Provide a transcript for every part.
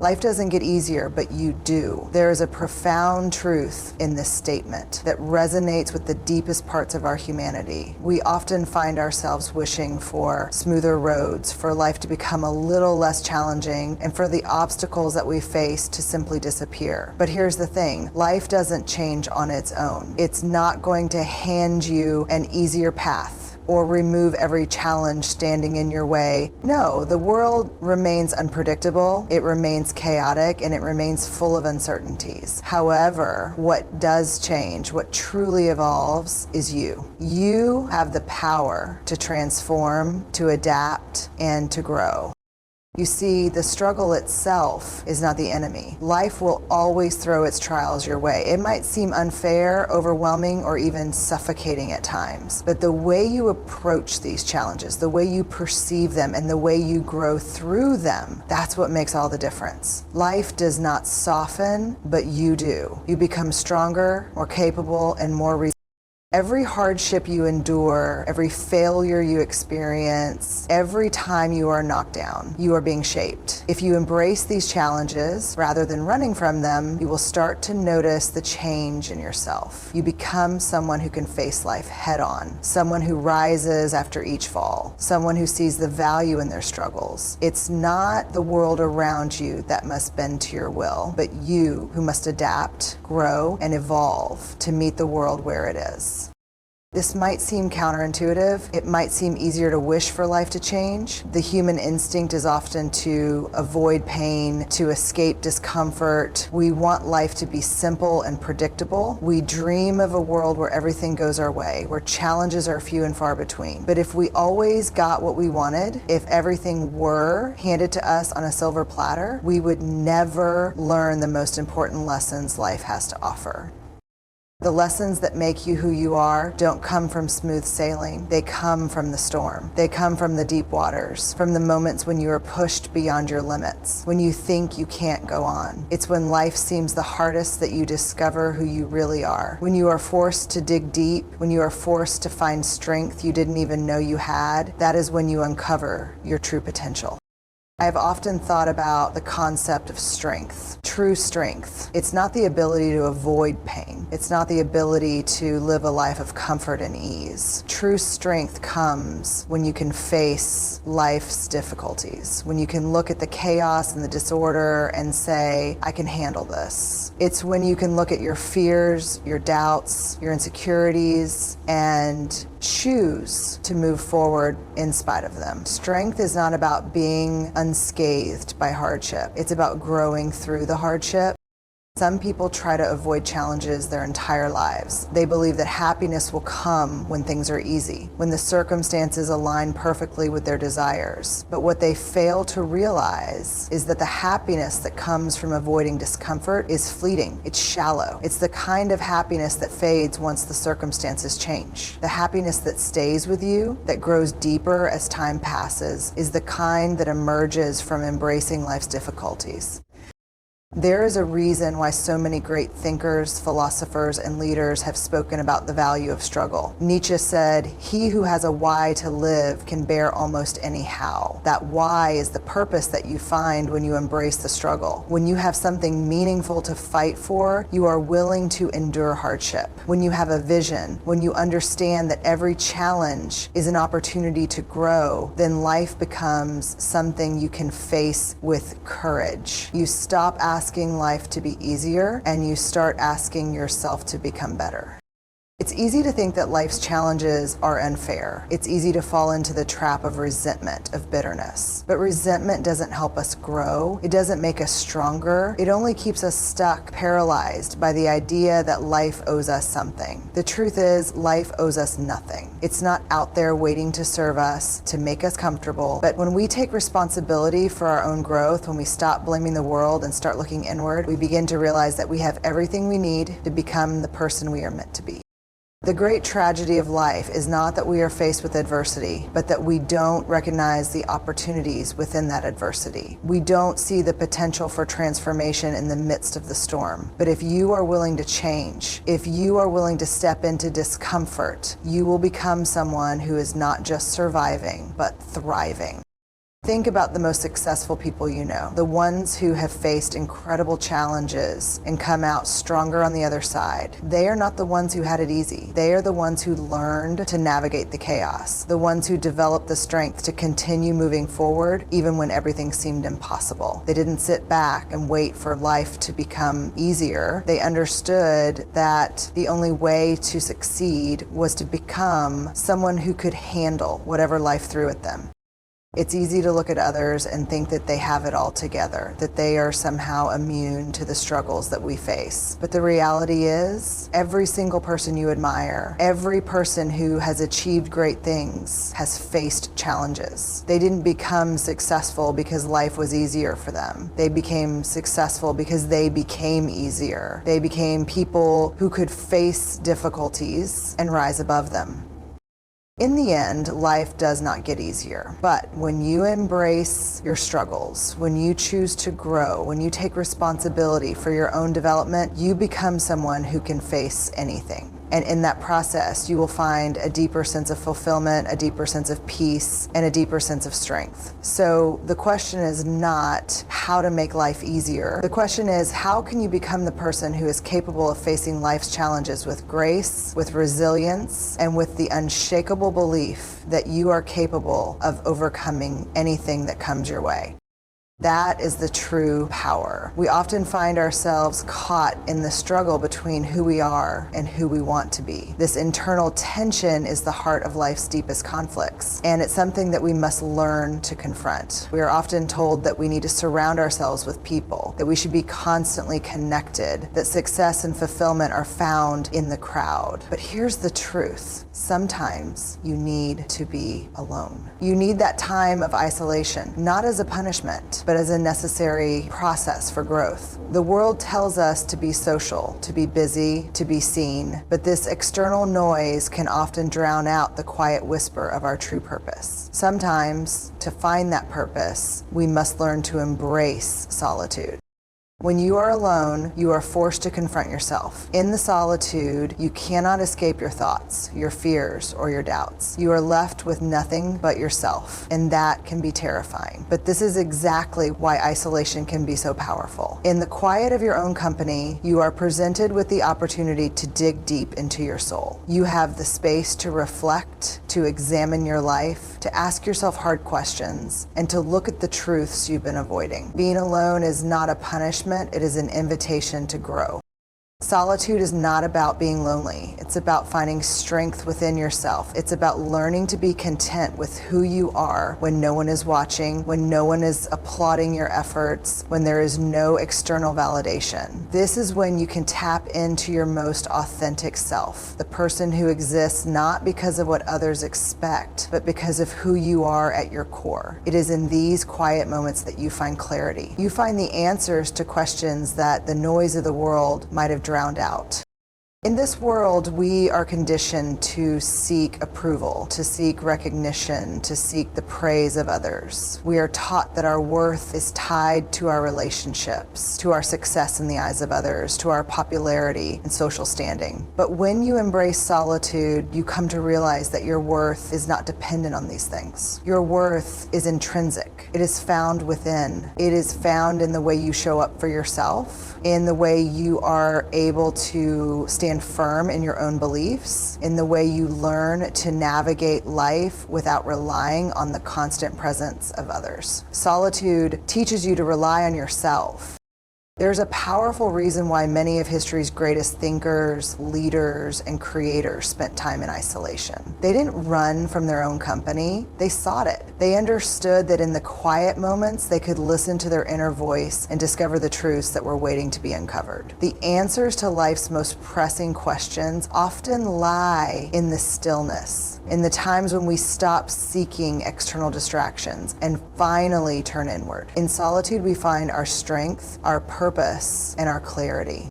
Life doesn't get easier, but you do. There is a profound truth in this statement that resonates with the deepest parts of our humanity. We often find ourselves wishing for smoother roads, for life to become a little less challenging, and for the obstacles that we face to simply disappear. But here's the thing, life doesn't change on its own. It's not going to hand you an easier path or remove every challenge standing in your way. No, the world remains unpredictable, it remains chaotic, and it remains full of uncertainties. However, what does change, what truly evolves, is you. You have the power to transform, to adapt, and to grow. You see, the struggle itself is not the enemy. Life will always throw its trials your way. It might seem unfair, overwhelming, or even suffocating at times. But the way you approach these challenges, the way you perceive them, and the way you grow through them, that's what makes all the difference. Life does not soften, but you do. You become stronger, more capable, and more resilient. Every hardship you endure, every failure you experience, every time you are knocked down, you are being shaped. If you embrace these challenges rather than running from them, you will start to notice the change in yourself. You become someone who can face life head on, someone who rises after each fall, someone who sees the value in their struggles. It's not the world around you that must bend to your will, but you who must adapt, grow, and evolve to meet the world where it is. This might seem counterintuitive. It might seem easier to wish for life to change. The human instinct is often to avoid pain, to escape discomfort. We want life to be simple and predictable. We dream of a world where everything goes our way, where challenges are few and far between. But if we always got what we wanted, if everything were handed to us on a silver platter, we would never learn the most important lessons life has to offer. The lessons that make you who you are don't come from smooth sailing. They come from the storm. They come from the deep waters, from the moments when you are pushed beyond your limits, when you think you can't go on. It's when life seems the hardest that you discover who you really are. When you are forced to dig deep, when you are forced to find strength you didn't even know you had, that is when you uncover your true potential. I've often thought about the concept of strength, true strength. It's not the ability to avoid pain. It's not the ability to live a life of comfort and ease. True strength comes when you can face life's difficulties, when you can look at the chaos and the disorder and say, I can handle this. It's when you can look at your fears, your doubts, your insecurities, and choose to move forward in spite of them. Strength is not about being unscathed by hardship. It's about growing through the hardship. Some people try to avoid challenges their entire lives. They believe that happiness will come when things are easy, when the circumstances align perfectly with their desires. But what they fail to realize is that the happiness that comes from avoiding discomfort is fleeting. It's shallow. It's the kind of happiness that fades once the circumstances change. The happiness that stays with you, that grows deeper as time passes, is the kind that emerges from embracing life's difficulties. There is a reason why so many great thinkers, philosophers, and leaders have spoken about the value of struggle. Nietzsche said, "He who has a why to live can bear almost any how." That why is the purpose that you find when you embrace the struggle. When you have something meaningful to fight for, you are willing to endure hardship. When you have a vision, when you understand that every challenge is an opportunity to grow, then life becomes something you can face with courage. You stop asking life to be easier, and you start asking yourself to become better. It's easy to think that life's challenges are unfair. It's easy to fall into the trap of resentment, of bitterness. But resentment doesn't help us grow. It doesn't make us stronger. It only keeps us stuck, paralyzed by the idea that life owes us something. The truth is, life owes us nothing. It's not out there waiting to serve us, to make us comfortable. But when we take responsibility for our own growth, when we stop blaming the world and start looking inward, we begin to realize that we have everything we need to become the person we are meant to be. The great tragedy of life is not that we are faced with adversity, but that we don't recognize the opportunities within that adversity. We don't see the potential for transformation in the midst of the storm. But if you are willing to change, if you are willing to step into discomfort, you will become someone who is not just surviving, but thriving. Think about the most successful people you know, the ones who have faced incredible challenges and come out stronger on the other side. They are not the ones who had it easy. They are the ones who learned to navigate the chaos, the ones who developed the strength to continue moving forward even when everything seemed impossible. They didn't sit back and wait for life to become easier. They understood that the only way to succeed was to become someone who could handle whatever life threw at them. It's easy to look at others and think that they have it all together, that they are somehow immune to the struggles that we face. But the reality is, every single person you admire, every person who has achieved great things has faced challenges. They didn't become successful because life was easier for them. They became successful because they became easier. They became people who could face difficulties and rise above them. In the end, life does not get easier, but when you embrace your struggles, when you choose to grow, when you take responsibility for your own development, you become someone who can face anything. And in that process, you will find a deeper sense of fulfillment, a deeper sense of peace, and a deeper sense of strength. So the question is not how to make life easier. The question is, how can you become the person who is capable of facing life's challenges with grace, with resilience, and with the unshakable belief that you are capable of overcoming anything that comes your way? That is the true power. We often find ourselves caught in the struggle between who we are and who we want to be. This internal tension is the heart of life's deepest conflicts, and it's something that we must learn to confront. We are often told that we need to surround ourselves with people, that we should be constantly connected, that success and fulfillment are found in the crowd. But here's the truth. Sometimes you need to be alone. You need that time of isolation, not as a punishment, but as a necessary process for growth. The world tells us to be social, to be busy, to be seen, but this external noise can often drown out the quiet whisper of our true purpose. Sometimes, to find that purpose, we must learn to embrace solitude. When you are alone, you are forced to confront yourself. In the solitude, you cannot escape your thoughts, your fears, or your doubts. You are left with nothing but yourself, and that can be terrifying. But this is exactly why isolation can be so powerful. In the quiet of your own company, you are presented with the opportunity to dig deep into your soul. You have the space to reflect, to examine your life, to ask yourself hard questions, and to look at the truths you've been avoiding. Being alone is not a punishment. It is an invitation to grow. Solitude is not about being lonely. It's about finding strength within yourself. It's about learning to be content with who you are when no one is watching, when no one is applauding your efforts, when there is no external validation. This is when you can tap into your most authentic self, the person who exists not because of what others expect, but because of who you are at your core. It is in these quiet moments that you find clarity. You find the answers to questions that the noise of the world might have drowned out. In this world, we are conditioned to seek approval, to seek recognition, to seek the praise of others. We are taught that our worth is tied to our relationships, to our success in the eyes of others, to our popularity and social standing. But when you embrace solitude, you come to realize that your worth is not dependent on these things. Your worth is intrinsic. It is found within. It is found in the way you show up for yourself, in the way you are able to stand firm in your own beliefs, in the way you learn to navigate life without relying on the constant presence of others. Solitude teaches you to rely on yourself. There's a powerful reason why many of history's greatest thinkers, leaders, and creators spent time in isolation. They didn't run from their own company, they sought it. They understood that in the quiet moments, they could listen to their inner voice and discover the truths that were waiting to be uncovered. The answers to life's most pressing questions often lie in the stillness, in the times when we stop seeking external distractions and finally turn inward. In solitude, we find our strength, our purpose, and our clarity.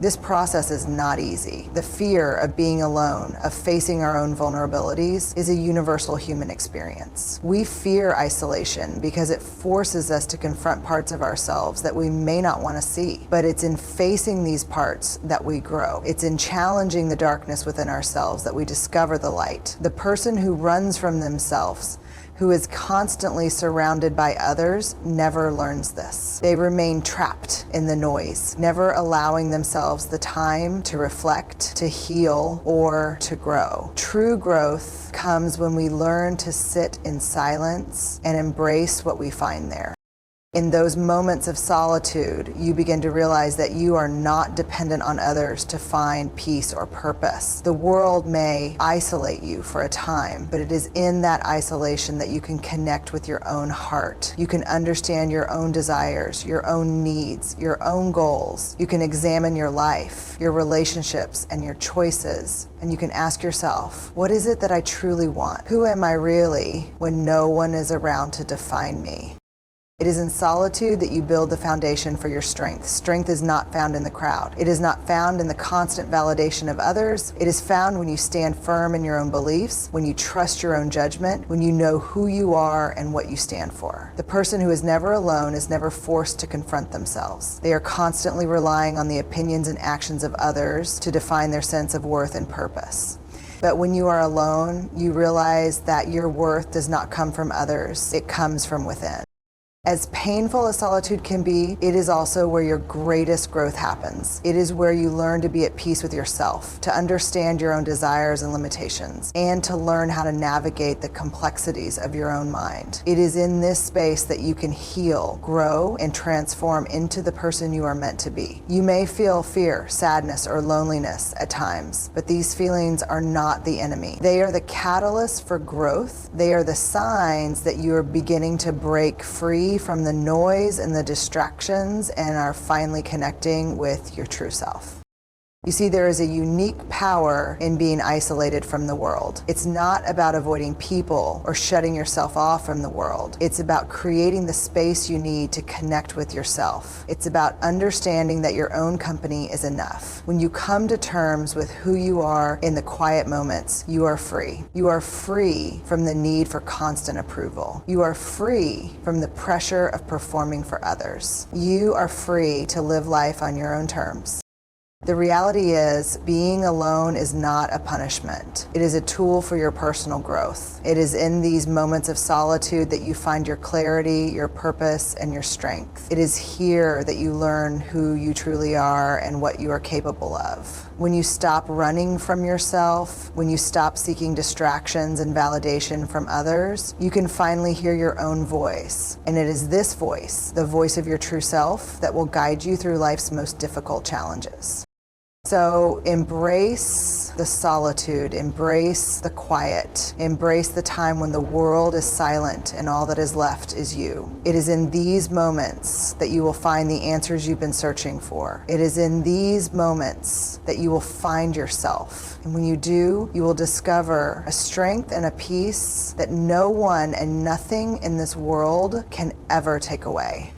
This process is not easy. The fear of being alone, of facing our own vulnerabilities, is a universal human experience. We fear isolation because it forces us to confront parts of ourselves that we may not want to see. But it's in facing these parts that we grow. It's in challenging the darkness within ourselves that we discover the light. The person who runs from themselves, who is constantly surrounded by others never learns this. They remain trapped in the noise, never allowing themselves the time to reflect, to heal, or to grow. True growth comes when we learn to sit in silence and embrace what we find there. In those moments of solitude, you begin to realize that you are not dependent on others to find peace or purpose. The world may isolate you for a time, but it is in that isolation that you can connect with your own heart. You can understand your own desires, your own needs, your own goals. You can examine your life, your relationships, and your choices. And you can ask yourself, what is it that I truly want? Who am I really when no one is around to define me? It is in solitude that you build the foundation for your strength. Strength is not found in the crowd. It is not found in the constant validation of others. It is found when you stand firm in your own beliefs, when you trust your own judgment, when you know who you are and what you stand for. The person who is never alone is never forced to confront themselves. They are constantly relying on the opinions and actions of others to define their sense of worth and purpose. But when you are alone, you realize that your worth does not come from others. It comes from within. As painful as solitude can be, it is also where your greatest growth happens. It is where you learn to be at peace with yourself, to understand your own desires and limitations, and to learn how to navigate the complexities of your own mind. It is in this space that you can heal, grow, and transform into the person you are meant to be. You may feel fear, sadness, or loneliness at times, but these feelings are not the enemy. They are the catalyst for growth. They are the signs that you are beginning to break free from the noise and the distractions and are finally connecting with your true self. You see, there is a unique power in being isolated from the world. It's not about avoiding people or shutting yourself off from the world. It's about creating the space you need to connect with yourself. It's about understanding that your own company is enough. When you come to terms with who you are in the quiet moments, you are free. You are free from the need for constant approval. You are free from the pressure of performing for others. You are free to live life on your own terms. The reality is, being alone is not a punishment. It is a tool for your personal growth. It is in these moments of solitude that you find your clarity, your purpose, and your strength. It is here that you learn who you truly are and what you are capable of. When you stop running from yourself, when you stop seeking distractions and validation from others, you can finally hear your own voice. And it is this voice, the voice of your true self, that will guide you through life's most difficult challenges. So embrace the solitude, embrace the quiet, embrace the time when the world is silent and all that is left is you. It is in these moments that you will find the answers you've been searching for. It is in these moments that you will find yourself. And when you do, you will discover a strength and a peace that no one and nothing in this world can ever take away.